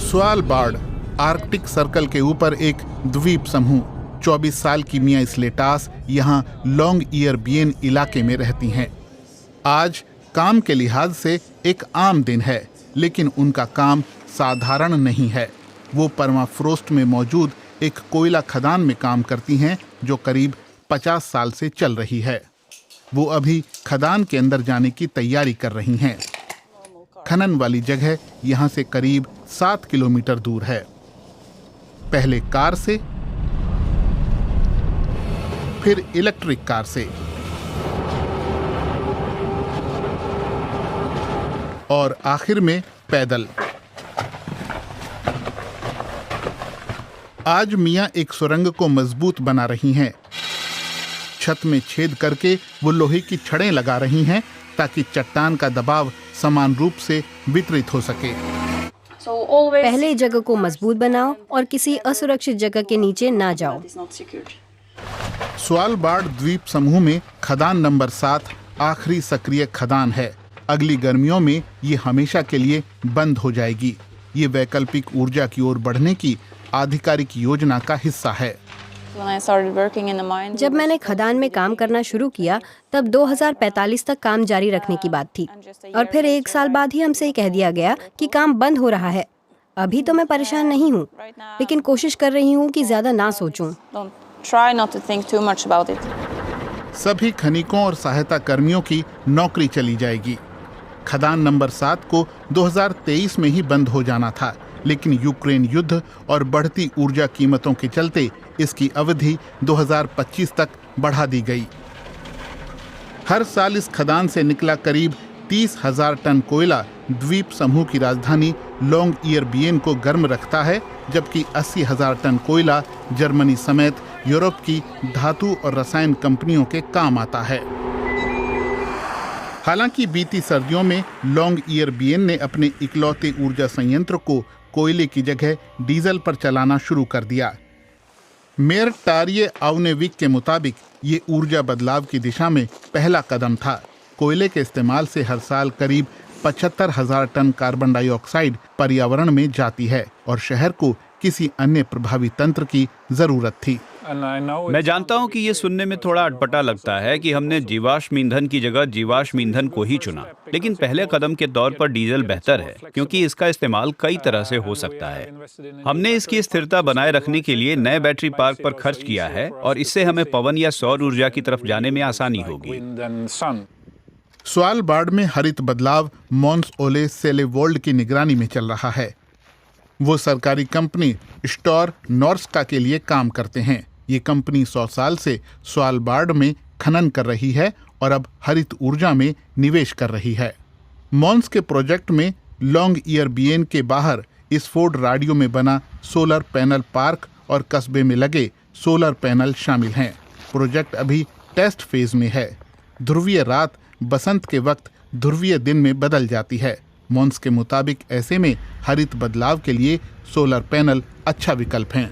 Svalbard Arctic circle के ऊपर एक द्वीप समूह। 24 साल की मिया स्लेटास यहाँ लॉन्ग ईयर बियन इलाके में रहती हैं। आज काम के लिहाज से एक आम दिन है, लेकिन उनका काम साधारण नहीं है। वो परमाफ्रोस्ट में मौजूद एक कोयला खदान में काम करती हैं, जो करीब 50 साल से चल रही है। वो अभी खदान के अंदर जाने की तैयारी कर रही हैं। खनन वाली जगह यहाँ से करीब 7 किलोमीटर दूर है। पहले कार से, फिर इलेक्ट्रिक कार से, और आखिर में पैदल। आज मियां एक सुरंग को मजबूत बना रही हैं। छत में छेद करके वो लोहे की छड़ें लगा रही हैं ताकि चट्टान का दबाव समान रूप से वितरित हो सके। पहले जगह को मजबूत बनाओ और किसी असुरक्षित जगह के नीचे ना जाओ। स्वालबार्ड द्वीप समूह में खदान नंबर 7 आखिरी सक्रिय खदान है। अगली गर्मियों में ये हमेशा के लिए बंद हो जाएगी। ये वैकल्पिक ऊर्जा की ओर बढ़ने की आधिकारिक योजना का हिस्सा है। जब मैंने खदान में काम करना शुरू किया तब 2045 तक काम जारी रखने की बात थी, और फिर 1 साल बाद ही हमसे कह दिया गया कि काम बंद हो रहा है। अभी तो मैं परेशान नहीं हूँ, लेकिन कोशिश कर रही हूँ कि ज्यादा ना सोचूं। सभी खनिकों और सहायता कर्मियों की नौकरी चली जाएगी। खदान नंबर 7 को 2023 में ही बंद हो जाना था, लेकिन यूक्रेन युद्ध और बढ़ती ऊर्जा कीमतों के चलते इसकी अवधि 2025 तक बढ़ा दी गई। हर साल इस खदान से निकला करीब 30,000 टन कोयला द्वीप समूह की राजधानी लॉन्ग ईयर बियन को गर्म रखता है, जबकि 80,000 टन कोयला जर्मनी समेत यूरोप की धातु और रसायन कंपनियों के काम आता है। हालांकि बीती सर्दियों में लॉन्ग ईयर बियन ने अपने इकलौते ऊर्जा संयंत्र को कोयले की जगह डीजल पर चलाना शुरू कर दिया। मेयर टार्ये आउनेविक के मुताबिक ये ऊर्जा बदलाव की दिशा में पहला कदम था। कोयले के इस्तेमाल से हर साल करीब 75,000 टन कार्बन डाइऑक्साइड पर्यावरण में जाती है, और शहर को किसी अन्य प्रभावी तंत्र की जरूरत थी। मैं जानता हूं कि ये सुनने में थोड़ा अटपटा लगता है कि हमने जीवाश्म ईंधन की जगह जीवाश्म ईंधन को ही चुना, लेकिन पहले कदम के तौर पर डीजल बेहतर है, क्योंकि इसका इस्तेमाल कई तरह से हो सकता है। हमने इसकी स्थिरता बनाए रखने के लिए नए बैटरी पार्क पर खर्च किया है, और इससे हमें पवन या सौर ऊर्जा की तरफ जाने में आसानी होगी। स्वालबार्ड में हरित बदलाव मोन्स ओले सेलेवोल्ड की निगरानी में चल रहा है। वो सरकारी कंपनी स्टोर नॉर्स्का के लिए काम करते हैं। ये कंपनी 100 साल से स्वालबार्ड में खनन कर रही है और अब हरित ऊर्जा में निवेश कर रही है। मोन्स के प्रोजेक्ट में लॉन्ग ईयर बियन के बाहर इसफोर्ड राडियो में बना सोलर पैनल पार्क और कस्बे में लगे सोलर पैनल शामिल हैं। प्रोजेक्ट अभी टेस्ट फेज में है। ध्रुवीय रात बसंत के वक्त ध्रुवीय दिन में बदल जाती है। मोन्स के मुताबिक ऐसे में हरित बदलाव के लिए सोलर पैनल अच्छा विकल्प हैं।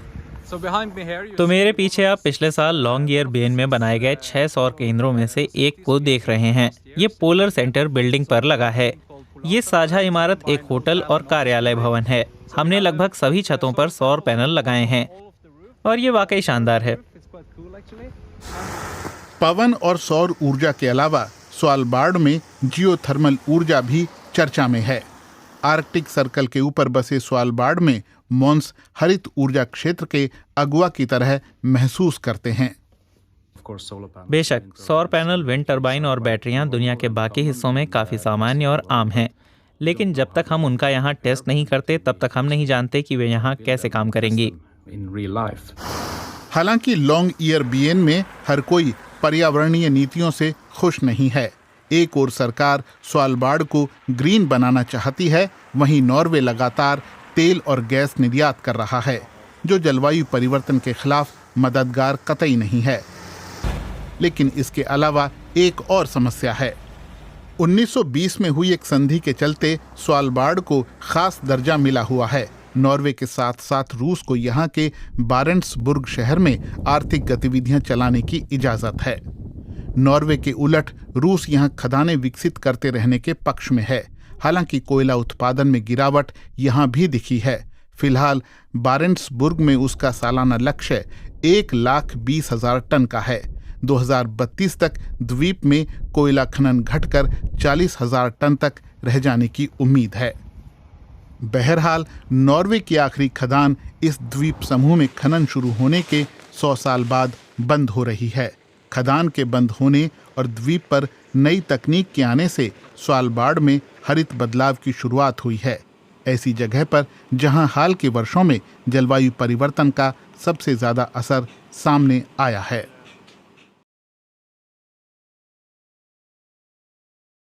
तो मेरे पीछे आप पिछले साल लॉन्ग ईयर बियन में बनाए गए 6 सौर केंद्रों में से एक को देख रहे हैं। ये पोलर सेंटर बिल्डिंग पर लगा है। ये साझा इमारत एक होटल और कार्यालय भवन है। हमने लगभग सभी छतों पर सौर पैनल लगाए हैं, और ये वाकई शानदार है। पवन और सौर ऊर्जा के अलावा स्वालबार्ड में जियोथर्मल ऊर्जा भी चर्चा में है। आर्कटिक सर्कल के ऊपर बसे स्वालबार्ड में मोन्स हरित ऊर्जा क्षेत्र के अगुआ की तरह महसूस करते हैं। बेशक सौर पैनल, विंड टरबाइन और बैटरियां दुनिया के बाकी हिस्सों में काफी सामान्य और आम हैं, लेकिन जब तक हम उनका यहाँ टेस्ट नहीं करते तब तक हम नहीं जानते कि वे यहाँ कैसे काम करेंगी। हालांकि लॉन्ग ईयर बियन में हर कोई पर्यावरणीय नीतियों से खुश नहीं है। एक ओर सरकार स्वालबार्ड को ग्रीन बनाना चाहती है, वहीं नॉर्वे लगातार तेल और गैस निर्यात कर रहा है, जो जलवायु परिवर्तन के खिलाफ मददगार कतई नहीं है। लेकिन इसके अलावा एक और समस्या है। 1920 में हुई एक संधि के चलते स्वालबार्ड को खास दर्जा मिला हुआ है। नॉर्वे के साथ साथ रूस को यहाँ के बारेंट्सबुर्ग शहर में आर्थिक गतिविधियां चलाने की इजाजत है। नॉर्वे के उलट रूस यहाँ खदानें विकसित करते रहने के पक्ष में है। हालांकि कोयला उत्पादन में गिरावट यहाँ भी दिखी है। फिलहाल बारेंट्सबुर्ग में उसका सालाना लक्ष्य 1,20,000 टन का है। 2032 तक द्वीप में कोयला खनन घटकर 40,000 टन तक रह जाने की उम्मीद है। बहरहाल नॉर्वे की आखिरी खदान इस द्वीप समूह में खनन शुरू होने के 100 साल बाद बंद हो रही है। खदान के बंद होने और द्वीप पर नई तकनीक के आने से स्वालबार्ड में हरित बदलाव की शुरुआत हुई है, ऐसी जगह पर जहां हाल के वर्षों में जलवायु परिवर्तन का सबसे ज्यादा असर सामने आया है।